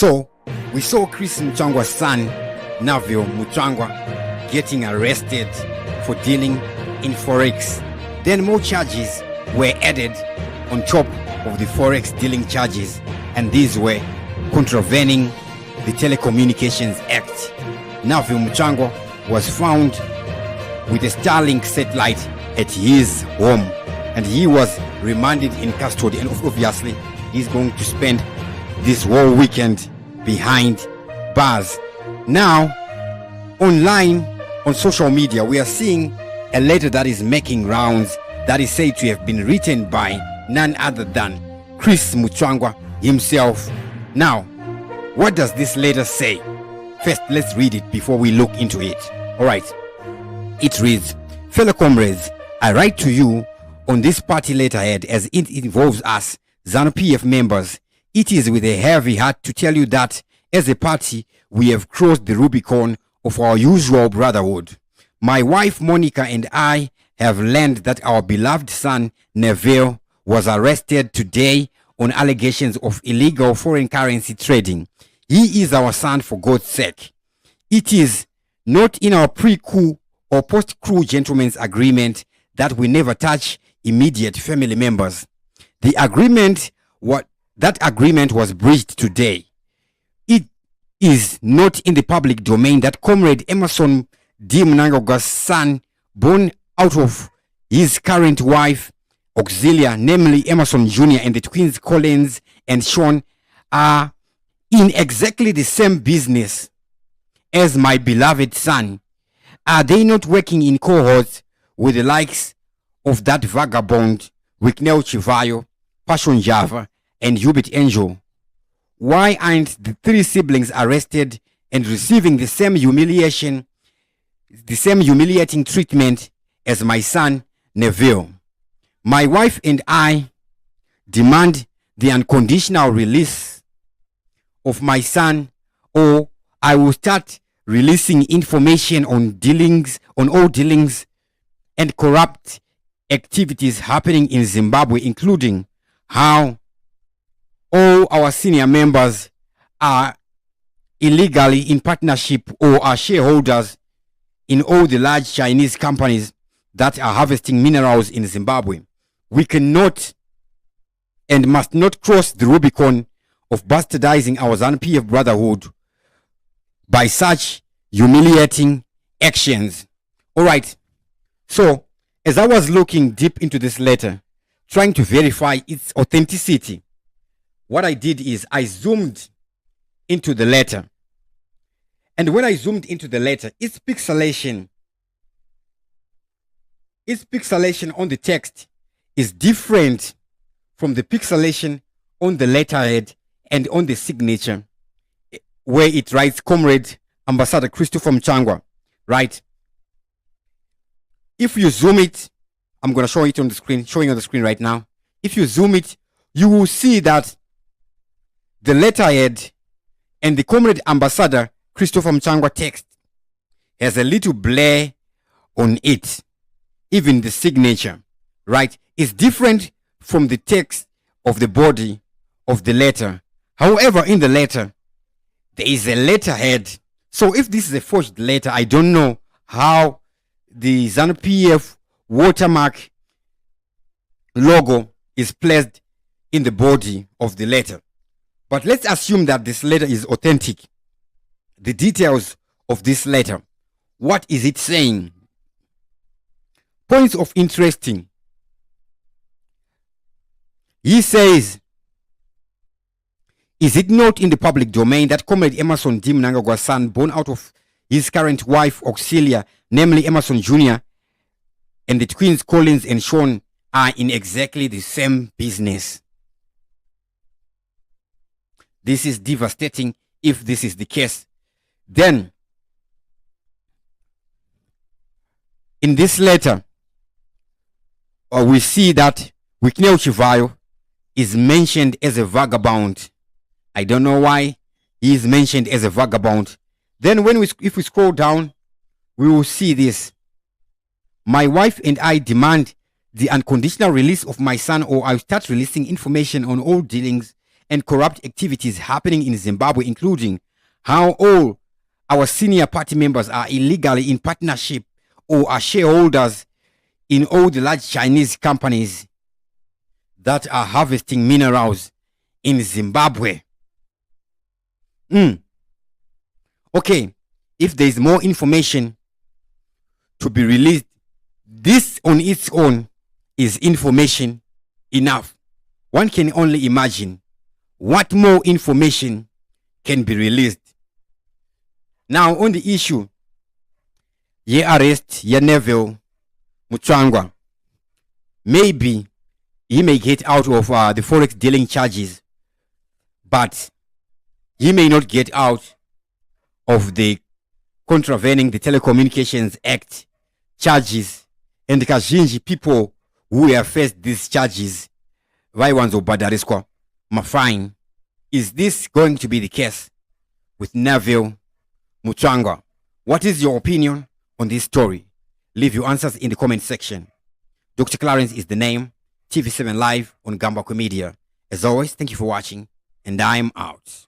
So we saw Chris Mutangwa's son, Neville Mutangwa, getting arrested for dealing in Forex. Then more charges were added on top of the Forex dealing charges, and these were contravening the Telecommunications Act. Neville Mutangwa was found with a Starlink satellite at his home, and he was remanded in custody, and obviously he's going to spend this whole weekend behind bars. Now, online, on social media, we are seeing a letter that is making rounds that is said to have been written by none other than Chris Mutsvangwa himself. Now, what does this letter say? First, let's read it before we look into it. Alright, it reads, "Fellow comrades, I write to you on this party letterhead as it involves us, ZANU-PF members. It is with a heavy heart to tell you that as a party, we have crossed the Rubicon of our usual brotherhood. My wife Monica and I have learned that our beloved son Neville was arrested today on allegations of illegal foreign currency trading. He is our son, for God's sake. It is not in our pre-coup or post-coup gentleman's agreement that we never touch immediate family members. That agreement was breached today. It is not in the public domain that Comrade Emerson D. Mnangagwa's son, born out of his current wife, Auxilia, namely Emerson Jr., and the twins Collins and Sean, are in exactly the same business as my beloved son. Are they not working in cohorts with the likes of that vagabond, Wicknell Chivayo, Passion Java, and Hubert Angel? Why aren't the three siblings arrested and receiving the same humiliating treatment as my son Neville? My wife and I demand the unconditional release of my son, or I will start releasing information on all dealings and corrupt activities happening in Zimbabwe, including how all our senior members are illegally in partnership or are shareholders in all the large Chinese companies that are harvesting minerals in Zimbabwe. We cannot and must not cross the Rubicon of bastardizing our ZANU-PF brotherhood by such humiliating actions." All right. So, as I was looking deep into this letter, trying to verify its authenticity, what I did is I zoomed into the letter. And when I zoomed into the letter, its pixelation on the text is different from the pixelation on the letterhead and on the signature, where it writes Comrade Ambassador Christopher Mutangwa, right? If you zoom it, I'm going to show it on the screen, showing on the screen right now. If you zoom it, you will see that the letterhead and the Comrade Ambassador Christopher Mutangwa text has a little blur on it. Even the signature, right, is different from the text of the body of the letter. However, in the letter, there is a letterhead. So if this is a forged letter, I don't know how the ZANU-PF watermark logo is placed in the body of the letter. But let's assume that this letter is authentic. The details of this letter. What is it saying? Points of interesting. He says, "Is it not in the public domain that Comrade Emerson D. Mnangagwa's son, born out of his current wife, Auxilia, namely Emerson Jr., and the twins Collins and Sean, are in exactly the same business?" This is devastating if this is the case. Then, in this letter, we see that Wicknell Chivayo is mentioned as a vagabond. I don't know why he is mentioned as a vagabond. Then if we scroll down, we will see this. "My wife and I demand the unconditional release of my son, or I'll start releasing information on all dealings and corrupt activities happening in Zimbabwe, including how all our senior party members are illegally in partnership or are shareholders in all the large Chinese companies that are harvesting minerals in Zimbabwe. Okay, if there is more information to be released, this on its own is information enough. One can only imagine what more information can be released. Now, on the issue, ye arrest ye Neville Mutsvangwa. Maybe he may get out of the forex dealing charges, but he may not get out of the contravening the Telecommunications Act charges. And kazhinji people who have faced these charges vaiwanzo bhadhariswa mafine. Is this going to be the case with Neville Mutsvangwa? What is your opinion on this story? Leave your answers in the comment section. Dr. Clarence is the name. TV7 Live on Gambakwe Media. As always, thank you for watching, and I'm out.